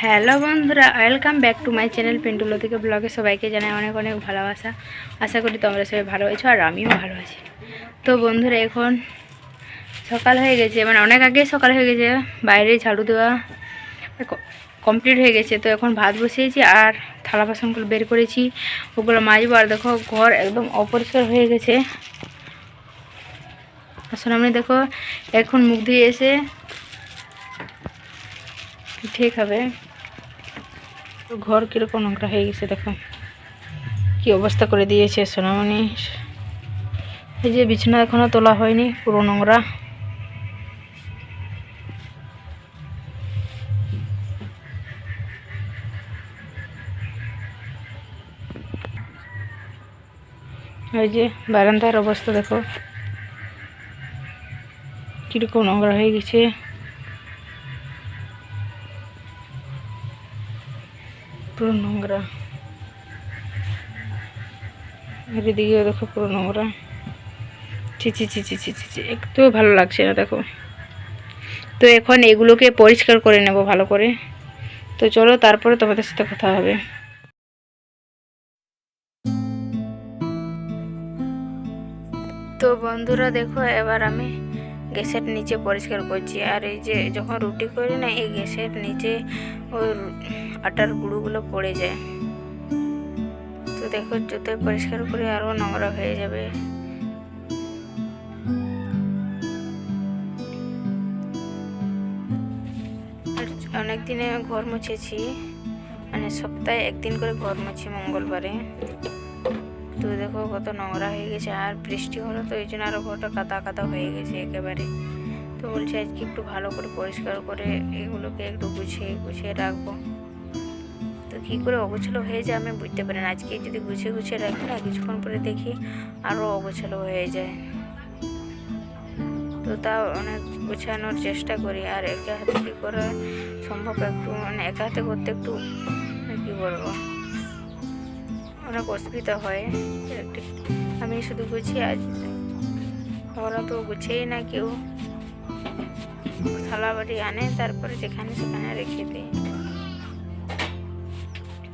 Hello বন্ধুরা, welcome back to my channel Pintu Latika ব্লগে। সবাইকে জানাই অনেক অনেক ভালোবাসা। আশা করি তোমরা সবাই ভালো আছো আর আমিও ভালো আছি। তো বন্ধুরা, এখন সকাল হয়ে গেছে, মানে অনেক আগেই সকাল হয়ে গেছে। বাইরে ঝাড়ু দেওয়া কমপ্লিট হয়ে গেছে। তো এখন ভাত বসিয়েছি আর থালা বাসনগুলো বের করেছি, ওগুলো মাজবো। আর দেখো, ঘর একদম অপরিষ্কার হয়ে গেছে। আসলে আমি দেখো এখন মুখ ধুয়ে এসে ঠিক হবে। ঘর কীরকম নোংরা হয়ে গেছে, দেখো কি অবস্থা করে দিয়েছে সোনামণি। এই যে বিছানা এখনো তোলা হয়নি, পুরো নোংরা। এই যে বারান্দার অবস্থা দেখো কিরকম নোংরা হয়ে গেছে। পুরো নোংরা। এদিকেও দেখো পুরো নোংরা। ছি ছি ছি ছি ছি ছি, একটু ভালো লাগছে না দেখো। তো এখন এগুলোকে পরিষ্কার করে নেব ভালো করে। তো চলো, তারপরে তোমাদের সাথে কথা হবে। তো বন্ধুরা দেখো, এবার আমি গ্যাসের নিচে পরিষ্কার করছি। আর এই যে যখন রুটি করি না, এই গ্যাসের নিচে ওই আটার গুঁড়োগুলো পড়ে যায়। তো দেখো, যতই পরিষ্কার করে আরও নোংরা হয়ে যাবে। আর অনেক দিনে ঘর মুছেছি, মানে সপ্তাহে একদিন করে ঘর মুছি মঙ্গলবারে। তো দেখো কত নোংরা হয়ে গেছে। আর বৃষ্টি হলো তো এই জন্য আরও ঘরটা কাদা কাদা হয়ে গেছে একেবারে। তো বলছি আজকে একটু ভালো করে পরিষ্কার করে এগুলোকে একটু গুছিয়ে গুছিয়ে রাখবো। তো কী করে অগোছালো হয়ে যায় আমি বুঝতে পারি না। আজকে যদি গুছিয়ে গুছিয়ে রাখি না, কিছুক্ষণ পরে দেখি আরও অগোছালো হয়ে যায়। তো তাও অনেক গোছানোর চেষ্টা করি। আর একা হাতে কী করা সম্ভব, একটু মানে একা হাতে করতে একটু কী বলবো, অনেক অসুবিধা হয়। আমি শুধু গুছিয়ে, আজ ওরা তো গুছিয়েই না কেউ, থালা বাটি আনে তারপরে যেখানে সেখানে রেখে দেয়।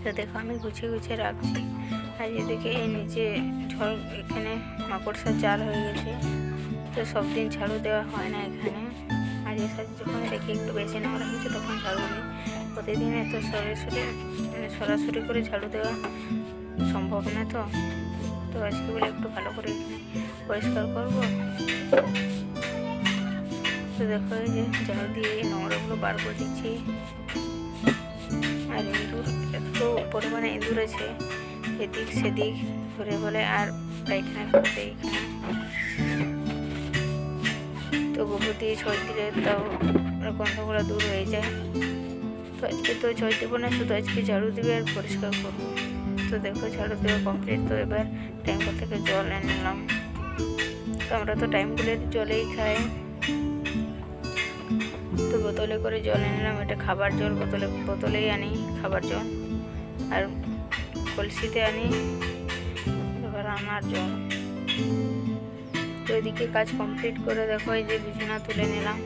তো দেখো আমি গুছিয়ে গুছিয়ে রাখছি। আর এদিকে এই নিচে ঝড়, এখানে মাকড়সার জাল হয়ে গেছে। তো সব দিন ঝাড়ু দেওয়া হয় না এখানে। আর এর সাথে যখন দেখি একটু বেশি নোংরা হয়েছে তখন ঝাড়ু দিই। প্রতিদিন এত সরাসরি করে ঝাড়ু দেওয়া সম্ভব না। তো আজকে বলে একটু ভালো করে এখানে পরিষ্কার করবো। তো দেখো এই যে ঝাড়ু দিয়ে নোংরাগুলো বার করে দিচ্ছি। আর ইঁদুর, এত পরিমাণে ইঁদুর আছে, এদিক সেদিক ঘুরে বলে আর পায়খানা করতে এখানে। তো গোবর দিয়ে ছয় দিলে তাও গন্ধগুলো দূর হয়ে যায়। তো আজকে তো ছয় দেবো না, শুধু আজকে ঝাড়ু দিবে আর পরিষ্কার করবো। তো দেখো ঝাড়ু দেওয়া কমপ্লিট। তো এবার ট্যাঙ্ক থেকে জল এনে নিলাম। তো আমরা তো টাইমগুলোর জলেই খাই। তো বোতলে করে জল নিলাম। এটা খাবার জল, বোতলেই আনি খাবার জল। আর কলসিতে আনি এবার রান্নার জল। তো এদিকে কাজ কমপ্লিট করে দেখো এই যে বিছানা তুলে নিলাম।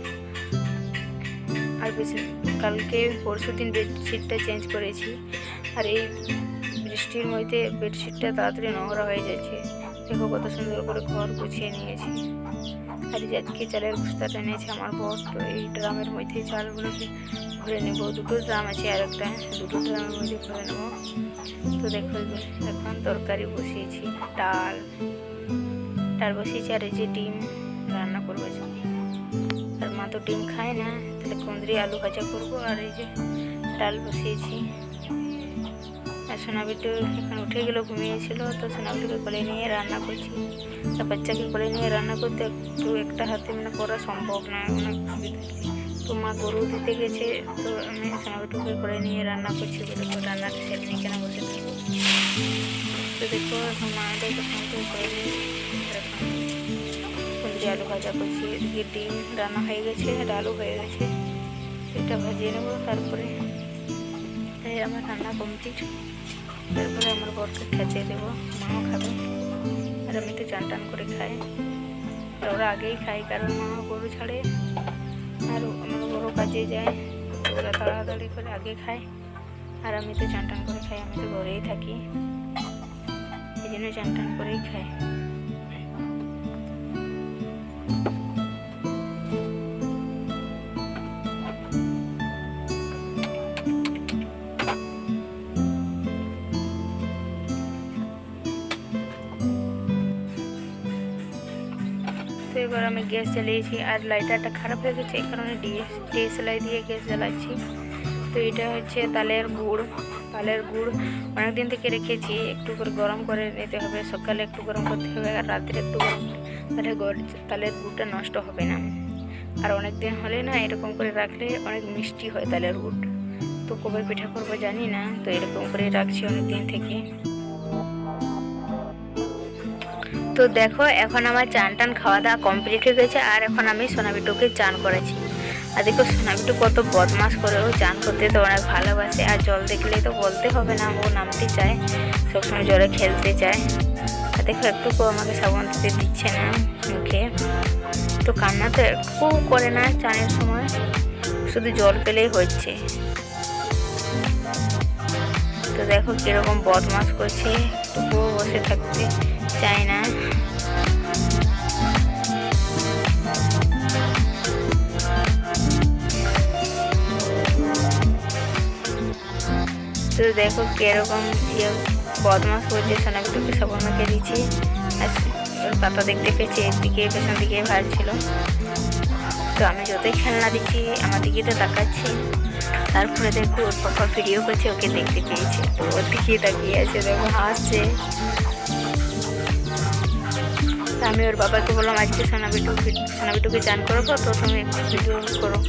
আর কালকে পরশু দিন বেডশিটটা চেঞ্জ করেছি। আর এই বৃষ্টির মধ্যে বেডশিটটা তাড়াতাড়ি নোংরা হয়ে যাচ্ছে। দেখো কত সুন্দর করে ঘর গুছিয়ে নিয়েছি। আর এই আজকে চালের বস্তাটা এনেছে আমার বর। তো এই ড্রামের মধ্যে চালগুলোকে ভরে নেব। দুটো ড্রাম আছে, আর একটা দুটো ড্রামের মধ্যে ভরে নেব। তো দেখো এখন তরকারি বসিয়েছি, ডাল বসিয়েছি। আর এই যে ডিম রান্না করবো। আর মা তো ডিম খায় না, তাহলে কুঁদরি আলু ভাজা করবো। আর এই যে ডাল বসিয়েছি। আর সোনাবিটু এখন উঠে গেল, ঘুমিয়েছিল। তো সোনাবিটুকে কোলে নিয়ে রান্না করছি। আর বাচ্চাকে কোলে নিয়ে রান্না করতে একটা হাতে মানে করা সম্ভব নয়, অনেক অসুবিধা। তো মা গরু দিতে গেছে, তো আমি সোনাবিটুকে কোলে নিয়ে রান্না করছি বলে তো রান্নাটা সেরে নিয়ে কেন বসে থাকবো। তো দেখো এখন মায়েদেরকে সঙ্গে করে নিয়ে এখন কুঁদরি আলু ভাজা করছি। এদিকে ডিম রান্না হয়ে গেছে, ডালও হয়ে গেছে। এটা ভাজিয়ে নেবো। তারপরে আমার রান্না কমপ্লিট। তারপরে আমার বরকে খেতে দেবো, মাও খাবে। আর আমি তো চান টান করে খাই। আর ওরা আগেই খাই, কারণ মা গরু ছাড়ে আর আমার বড় কাজে যায়। তো ওরা তারা আগে খায়, আর আমি তো চান টান করে খাই, আমি তো ঘরেই থাকি, এই জন্য চান টান করেই খাই। তো এবার আমি গ্যাস জ্বালিয়েছি, আর লাইটারটা খারাপ হয়ে গেছে, এই কারণে ডিএসএলআই দিয়ে গ্যাস জ্বালাচ্ছি। তো এটা হচ্ছে তালের গুড় অনেক দিন থেকে রেখেছি, একটু করে গরম করে নিতে হবে, সকালে একটু গরম করতে হবে আর রাত্রে একটু গরম, তাহলে তালের গুড়টা নষ্ট হবে না। আর অনেক দিন হলে না এরকম করে রাখলে অনেক মিষ্টি হয় তালের গুড়। তো কবে পিঠা করবো জানি না, তো এরকম করে রাখছি অনেক দিন থেকে। তো দেখো এখন আমার চান টান খাওয়া দাওয়া কমপ্লিট হয়ে গেছে, আর এখন আমি সোনাবিটুকে চান করেছি। আর দেখো সোনাবিটু কত বদমাস করে, ও চান করতে তো অনেক ভালোবাসে, আর জল দেখলে তো বলতে হবে না, ও নামতে চায়, সবসময় জলে খেলতে চায়। আর দেখো একটুকু আমাকে সাবান দিতে দিচ্ছে না মুখে, তো কান্না তো একটু করে না চানের সময়, শুধু জল পেলেই হচ্ছে। তো দেখো কিরকম বদমাস করছে, একটুকুও বসে থাকতে চায় না। তো দেখো কিরকম বদমাস করছে, সোনাবিটুকে সাবান মাখিয়ে দিচ্ছি, আর ওর পাপা দেখতে পেয়েছে, এদিকে পেছন দিকে ভাবছিল। তো আমি যতই খেলনা দিচ্ছি আমার দিকে তো তাকাচ্ছি, তারপরে দেখো ওর পাপা ভিডিও করছে, ওকে দেখতে পেয়েছে, তো ওর দিকে তাকিয়ে আছে, দেখো হাসছে। আমি ওর বাবাকে বললাম আজকে সোনাবিটুকে চান করবো, তো তুমি একটু ভিডিও করো।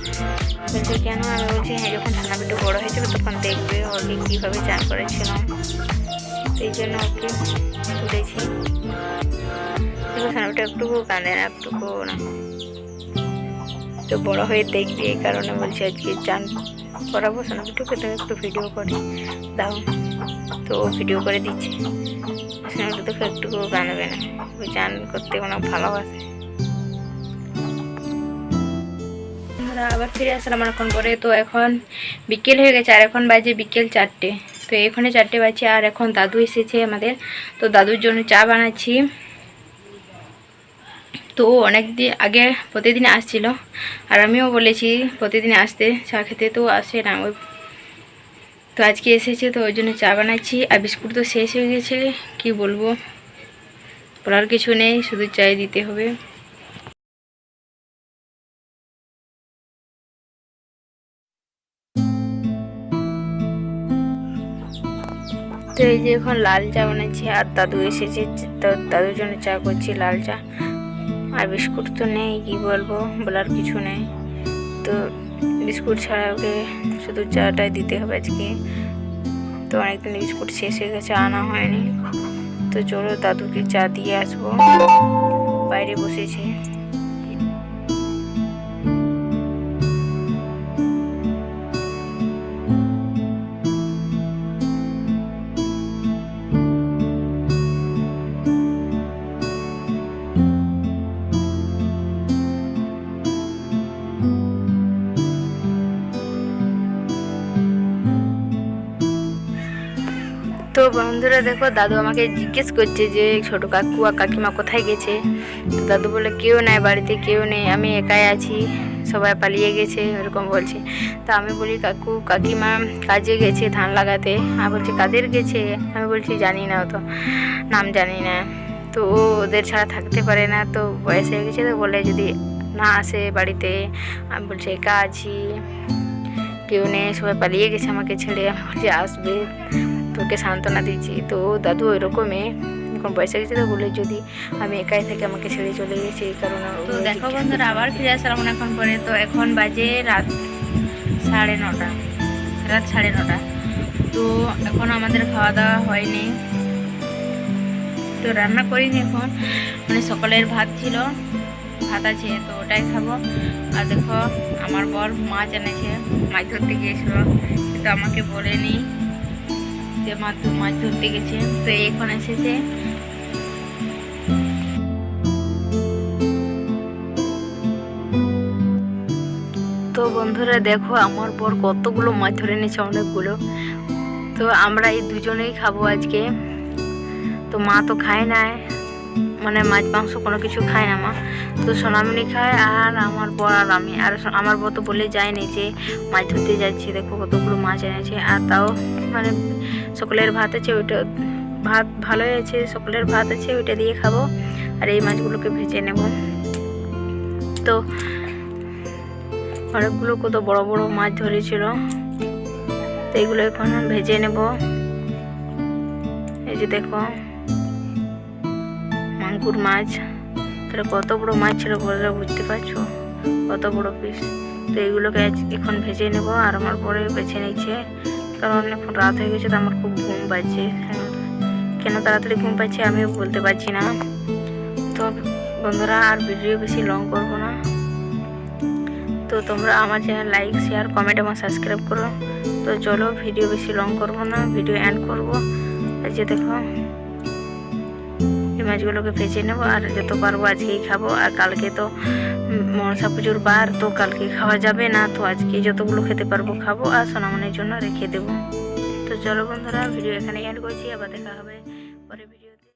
বলছে কেন? আমি বলছি হ্যাঁ, যখন সোনাবিটু বড়ো হয়ে যাবে তখন দেখবে ওকে কীভাবে চান করেছিলাম, সেই জন্য ওকে তুলেছি। দেখো সোনাবিটু একটুকু কাঁদে না, একটুকু না, তো বড়ো হয়ে দেখবি, এই কারণে বলছি আজকে চান করাবো সোনাবিটুকে, তো একটু ভিডিও করে দাও। তো ও ভিডিও করে দিচ্ছে, সোনাবিটু দেখো একটুকু কাঁদবে না, ওই চান করতে অনেক ভালোবাসে। আবার ফিরে আসলাম অনেকক্ষণ পরে, তো এখন বিকেল হয়ে গেছে, আর এখন বাজে বিকেল 4টে। তো এখানে 4টে বাজছে, আর এখন দাদু এসেছে আমাদের, তো দাদুর জন্য চা বানাচ্ছি। তো অনেক দিন আগে প্রতিদিন আসছিল, আর আমিও বলেছি প্রতিদিন আসতে চা খেতে, তো আসে না ওই, তো আজকে এসেছে, তো ওই জন্য চা বানাচ্ছি। আর বিস্কুট তো শেষ হয়ে গেছে, কি বলবো, বলার কিছু নেই, শুধু চাই দিতে হবে। তো এই যে এখন লাল চা বানাচ্ছি, আর দাদু এসেছে, তো দাদুর জন্য চা করছি লাল চা। আর বিস্কুট তো নেই, কি বলবো, বলার কিছু নেই, তো বিস্কুট ছাড়া ওকে শুধু চাটাই দিতে হবে আজকে। তো অনেকদিন বিস্কুট শেষ হয়ে গেছে, আনা হয়নি, তো চলো দাদুকে চা দিয়ে আসবো, বাইরে বসেছে। তো বন্ধুরা দেখো দাদু আমাকে জিজ্ঞেস করছে যে ছোট কাকু আর কাকিমা কোথায় গেছে। তো দাদু বলে কেউ নাই বাড়িতে, কেউ নেই, আমি একাই আছি, সবাই পালিয়ে গেছে, এরকম বলছে। তা আমি বলি কাকু কাকিমা কাজে গেছে ধান লাগাতে। আর বলছে কাদের গেছে? আমি বলছি জানি না, তো নাম জানি না। তো ও ওদের ছাড়া থাকতে পারে না, তো বয়স হয়ে গেছে, তো বলে যদি না আসে বাড়িতে। আমি বলছি একা আছি, কেউ নেই, সবাই পালিয়ে গেছে আমাকে ছেড়ে। আমি বলছি আসবে, তোকে সান্ত্বনা দিচ্ছি। তো দাদু ওইরকমই এখন বয়স হয়ে গেছে, তো বলে যদি আমি একাই থেকে আমাকে ছেড়ে চলে গেছে, এই কারণে। তো দেখো বন্ধুরা আবার ফিরে আসলাম অনেকক্ষণ পরে। তো এখন বাজে রাত 9:30, রাত 9:30। তো এখন আমাদের খাওয়া দাওয়া হয়নি, তো রান্না করিনি এখন, মানে সকালের ভাত ছিল, ভাত আছে, তো ওটাই খাবো। আর দেখো আমার বর মাছ এনেছে, মাছ ধরতে গিয়েছিল, কিন্তু আমাকে বলেনি যে মাছ ধরতে গেছে। তো এখন এসেছে, তো বন্ধুরা দেখো আমার বর কতগুলো মাছ ধরে নিয়েছে, অনেকগুলো। তো আমরা এই দুজনেই খাবো আজকে। তো মা তো খায় না, মানে মাছ মাংস কোনো কিছু খায় না মা, তো সোনামণি খায় আর আমার বর আর আমি। আর আমার বর তো বলে যায়নি যে মাছ ধরতে যাচ্ছি, দেখো কতগুলো মাছ এনেছে। আর তাও মানে সকলের ভাত আছে, ওইটা ভাত ভালোই আছে, সকলের ভাত আছে, ওইটা দিয়ে খাবো। আর এই মাছগুলোকে ভেজে নেব। তো অনেকগুলো কত বড় বড় মাছ ধরেছিল, তো এইগুলো এখন ভেজে নেব। এই যে দেখো মাগুর মাছ, তাহলে কত বড় মাছ ছিল বলে বুঝতে পারছো, কত বড় পিস। তো এইগুলোকে এখন ভেজে নেব। আর আমার পরে বেছে নিচ্ছে, কারণ এখন রাত হয়ে গেছে, তো আমার খুব ঘুম পাচ্ছে। কেন তাড়াতাড়ি ঘুম পাচ্ছে আমিও বলতে পারছি না। তো বন্ধুরা আর ভিডিও বেশি লং করবো না, তো তোমরা আমার চ্যানেল লাইক শেয়ার কমেন্ট এবং সাবস্ক্রাইব করো। তো চলো ভিডিও বেশি লং করবো না, ভিডিও এন্ড করবো। এই যে দেখো এই মাছগুলোকে ভেজে নেবো, আর যত পারবো আজকেই খাবো। আর কালকে তো মনসা পুজোর বার, তো কালকে খাওয়া যাবে না, তো আজকে যতগুলো খেতে পারবো খাবো, আর সোনামণির জন্য রেখে দেবো। তো চলো বন্ধুরা ভিডিও এখানে এন্ড করছি, আবার দেখা হবে পরে ভিডিওতে।